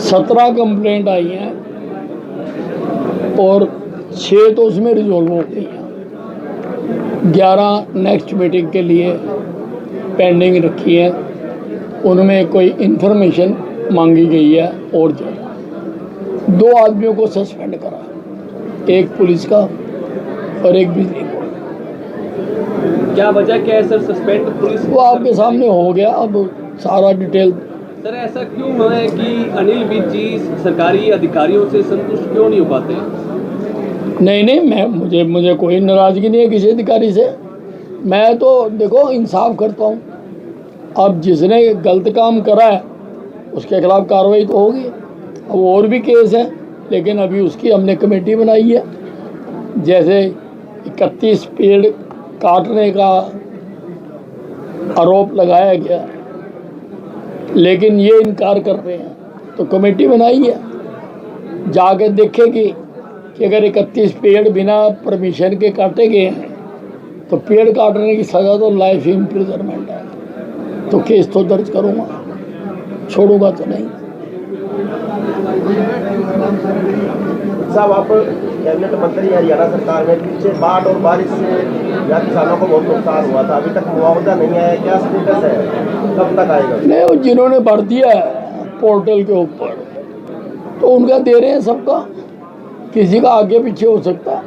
17 complaint आई हैं और 6 तो उसमें रिजॉल्व हो गई हैं। 11 नेक्स्ट मीटिंग के लिए पेंडिंग रखी है। उनमें कोई इन्फॉर्मेशन मांगी गई है और ज़्यादा। 2 आदमियों को सस्पेंड करा, एक पुलिस का और एक बिजली बोर्ड। क्या वजह क्या है सर सस्पेंड पुलिस? वो आपके सामने हो गया, अब सारा डिटेल। सर ऐसा क्यों है कि अनिल विज जी सरकारी अधिकारियों से संतुष्ट क्यों नहीं हो पाते? नहीं, मुझे कोई नाराज़गी नहीं है किसी अधिकारी से। मैं तो देखो इंसाफ करता हूँ। अब जिसने गलत काम करा है उसके खिलाफ कार्रवाई तो होगी। अब और भी केस है, लेकिन अभी उसकी हमने कमेटी बनाई है। जैसे 31 पेड़ काटने का आरोप लगाया गया, लेकिन ये इनकार कर रहे हैं, तो कमेटी बनाई है, जाके देखेगी कि अगर 31 पेड़ बिना परमिशन के काटे गए हैं तो पेड़ काटने की सज़ा तो लाइफ इम्प्रिजनमेंट है। तो केस तो दर्ज करूँगा, छोड़ूंगा तो नहीं। साहब, आप कैबिनेट मंत्री हरियाणा सरकार में, पीछे बाढ़ और बारिश से या किसानों को बहुत नुकसान हुआ था, अभी तक मुआवजा नहीं आया, क्या स्टेटस है, कब तक आएगा? नहीं, वो जिन्होंने भर दिया है पोर्टल के ऊपर तो उनका दे रहे हैं सबका। किसी का आगे पीछे हो सकता है,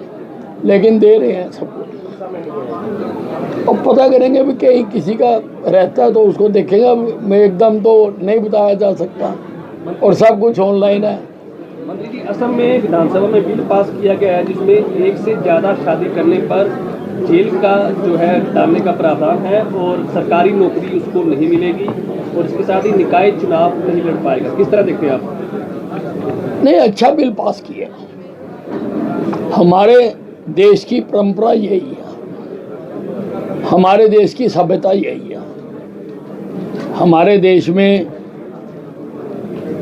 लेकिन दे रहे हैं सबको। अब पता करेंगे भी कहीं किसी का रहता है तो उसको देखेंगे। मैं एकदम तो नहीं बताया जा सकता, और सब कुछ ऑनलाइन है। मंत्री जी, असम में विधानसभा में बिल पास किया गया है जिसमें एक से ज़्यादा शादी करने पर जेल का जो है डालने का प्रावधान है और सरकारी नौकरी उसको नहीं मिलेगी, और इसके साथ ही निकाय चुनाव नहीं लड़ पाएगा। किस तरह देखते हैं आप? नहीं, अच्छा बिल पास किया। हमारे देश की परंपरा यही है, हमारे देश की सभ्यता यही है। हमारे देश में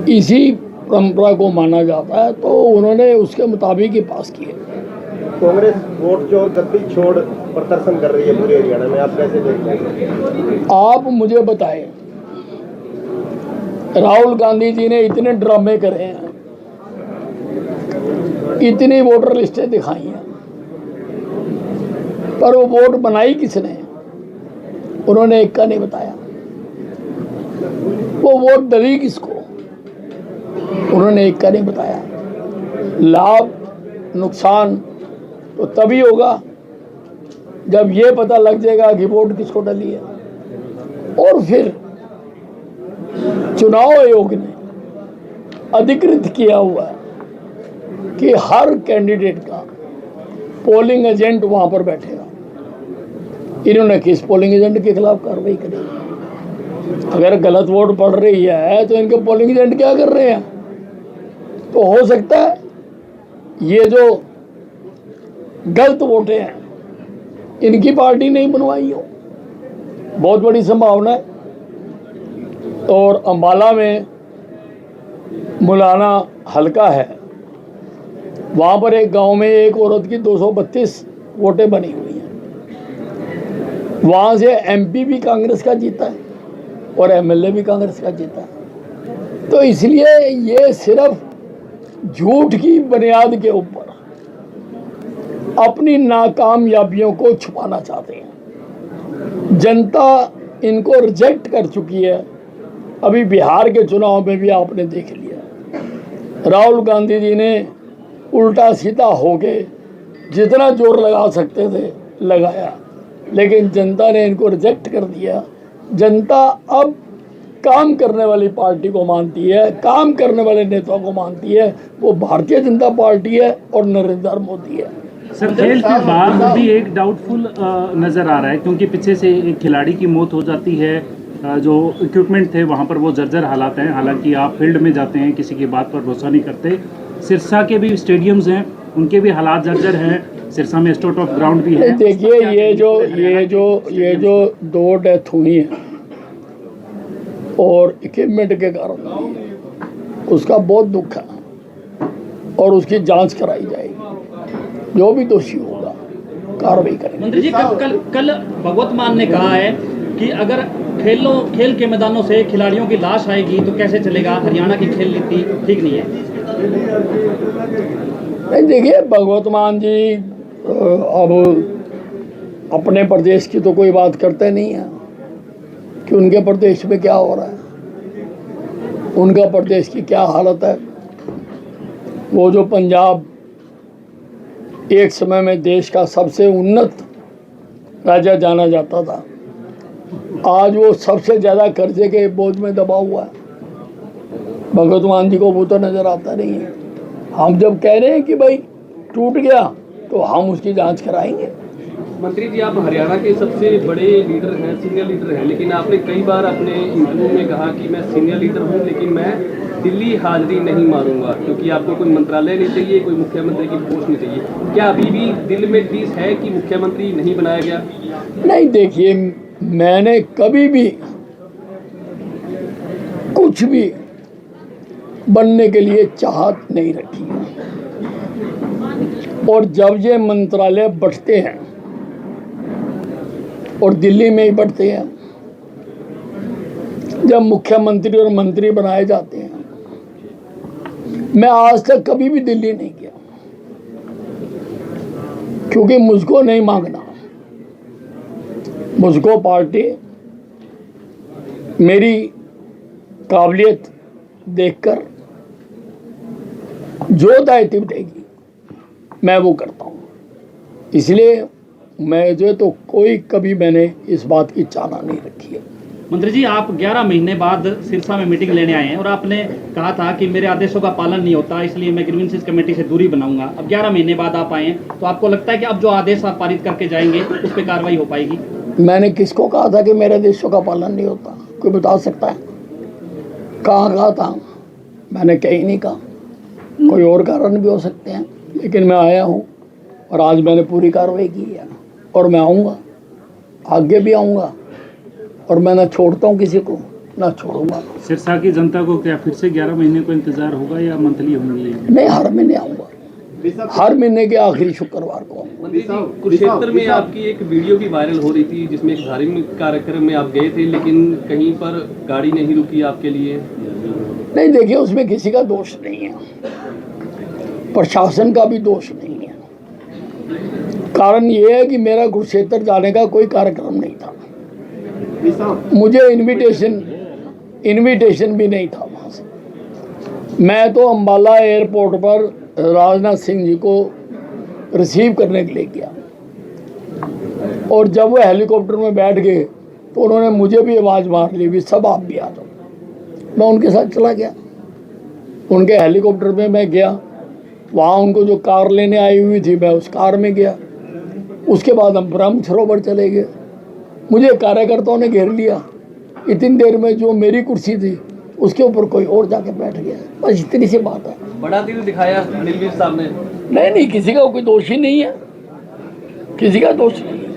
इसी परंपरा को माना जाता है, तो उन्होंने उसके मुताबिक ही पास किए। कांग्रेस वोट चोर गद्दी छोड़ प्रदर्शन कर रही है पूरे हरियाणा में, आप कैसे देखते हैं? आप मुझे बताएं, राहुल गांधी जी ने इतने ड्रामे करे हैं, इतनी वोटर लिस्टें दिखाई हैं, पर वो वोट बनाई किसने? उन्होंने एक का नहीं बताया। वो वोट डली किसको? उन्होंने एक का नहीं बताया। लाभ नुकसान तो तभी होगा जब ये पता लग जाएगा कि वोट किसको डली है। और फिर चुनाव आयोग ने अधिकृत किया हुआ है कि हर कैंडिडेट का पोलिंग एजेंट वहां पर बैठेगा। इन्होंने किस पोलिंग एजेंट के खिलाफ कार्रवाई करी? अगर गलत वोट पड़ रही है तो इनके पोलिंग एजेंट क्या कर रहे हैं? तो हो सकता है ये जो गलत वोटें हैं इनकी पार्टी नहीं बनवाई हो, बहुत बड़ी संभावना है। और अंबाला में मुलाना हल्का है, वहाँ पर एक गांव में एक औरत की 232 वोटें बनी हुई हैं। वहाँ से एमपी भी कांग्रेस का जीता है और एमएलए भी कांग्रेस का जीता है। तो इसलिए ये सिर्फ झूठ की बुनियाद के ऊपर अपनी नाकामयाबियों को छुपाना चाहते हैं। जनता इनको रिजेक्ट कर चुकी है। अभी बिहार के चुनाव में भी आपने देख लिया, राहुल गांधी जी ने उल्टा सीधा होके जितना जोर लगा सकते थे लगाया, लेकिन जनता ने इनको रिजेक्ट कर दिया। जनता अब काम करने वाली पार्टी को मानती है, काम करने वाले नेताओं को मानती है। वो भारतीय जनता पार्टी है और नरेंद्र मोदी है। सर, खेल के बाद भी एक डाउटफुल नज़र आ रहा है, क्योंकि पीछे से एक खिलाड़ी की मौत हो जाती है। जो इक्विपमेंट थे वहाँ पर वो जर्जर हालात हैं। हालांकि आप फील्ड में जाते हैं, किसी की बात पर भरोसा नहीं करते। सिरसा के भी स्टेडियम्स हैं, उनके भी हालात जर्जर हैं। सिरसा में स्टोट ऑफ ग्राउंड भी है। देखिए, ये जो 2 डेथ हुई हैं और इक्विपमेंट के कारण, उसका बहुत दुख है और उसकी जांच कराई जाएगी। जो भी दोषी होगा कार्रवाई करेंगे। मंत्री जी, कल भगवत मान ने कहा है कि अगर खेल के मैदानों से खिलाड़ियों की लाश आएगी तो कैसे चलेगा? हरियाणा की खेल नीति ठीक नहीं है। नहीं, देखिए भगवत मान जी अब अपने प्रदेश की तो कोई बात करते नहीं है कि उनके प्रदेश में क्या हो रहा है, उनका प्रदेश की क्या हालत है। वो जो पंजाब एक समय में देश का सबसे उन्नत राज्य जाना जाता था, आज वो सबसे ज़्यादा कर्जे के बोझ में दबा हुआ है। भगवत मान जी को वो तो नज़र आता नहीं है। हम जब कह रहे हैं कि भाई टूट गया तो हम उसकी जांच कराएंगे। मंत्री जी, आप हरियाणा के सबसे बड़े लीडर हैं, सीनियर लीडर हैं, लेकिन आपने कई बार अपने इंटरव्यू में कहा कि मैं सीनियर लीडर हूं लेकिन मैं दिल्ली हाजिरी नहीं मारूंगा क्योंकि आपको कोई मंत्रालय नहीं चाहिए, कोई मुख्यमंत्री की पोस्ट नहीं चाहिए। क्या अभी भी दिल में टीस है कि मुख्यमंत्री नहीं बनाया गया? नहीं, देखिए मैंने कभी भी कुछ भी बनने के लिए चाहत नहीं रखी, और जब ये मंत्रालय बढ़ते हैं और दिल्ली में ही बढ़ते हैं, जब मुख्यमंत्री और मंत्री बनाए जाते हैं, मैं आज तक कभी भी दिल्ली नहीं गया क्योंकि मुझको नहीं मांगना। मुझको पार्टी मेरी काबिलियत देखकर जो दायित्व देगी मैं वो करता हूँ। इसलिए मैं जो तो कोई कभी मैंने इस बात की चाहना नहीं रखी है। मंत्री जी, आप 11 महीने बाद सिरसा में मीटिंग लेने आए हैं और आपने कहा था कि मेरे आदेशों का पालन नहीं होता इसलिए मैं ग्रीवेंसेस कमेटी से दूरी बनाऊंगा। अब 11 महीने बाद आप आए हैं तो आपको लगता है कि अब जो आदेश आप पारित करके जाएंगे उस पर कार्रवाई हो पाएगी? मैंने किसको कहा था कि मेरे आदेशों का पालन नहीं होता? कोई बता सकता है? कहाँ कहा था? मैंने कहीं नहीं कहा। कोई और कारण भी हो सकते हैं, लेकिन मैं आया हूँ और आज मैंने पूरी कार्रवाई की है और मैं आऊँगा, आगे भी आऊँगा, और मैं ना छोड़ता हूँ किसी को ना छोड़ूंगा। सिरसा की जनता को क्या फिर से 11 महीने को इंतजार होगा या मंथली होंगी? नहीं, हर महीने आऊँगा, हर महीने के आखिरी शुक्रवार को आऊँगा। मंत्री जी, कुरुक्षेत्र में आपकी एक वीडियो भी वायरल हो रही थी जिसमें एक धार्मिक कार्यक्रम में आप गए थे लेकिन कहीं पर गाड़ी नहीं रुकी आपके लिए। नहीं, देखिए उसमें किसी का दोष नहीं है, प्रशासन का भी दोष नहीं है। कारण ये है कि मेरा कुरुक्षेत्र जाने का कोई कार्यक्रम नहीं था, मुझे इनविटेशन भी नहीं था वहाँ से। मैं तो अंबाला एयरपोर्ट पर राजनाथ सिंह जी को रिसीव करने के लिए गया, और जब वो हेलीकॉप्टर में बैठ गए तो उन्होंने मुझे भी आवाज़ मार ली भी सब आप भी आ जाओ। मैं उनके साथ चला गया, उनके हेलीकॉप्टर में मैं गया, वहाँ उनको जो कार लेने आई हुई थी मैं उस कार में गया। उसके बाद हम ब्रह्म सरोवर चले गए। मुझे कार्यकर्ताओं ने घेर लिया, इतनी देर में जो मेरी कुर्सी थी उसके ऊपर कोई और जाके बैठ गया। बस इतनी सी बात है। बड़ा दिल दिखाया अनिल वीर साहब ने। नहीं, किसी का कोई दोष ही नहीं है, किसी का दोष नहीं है।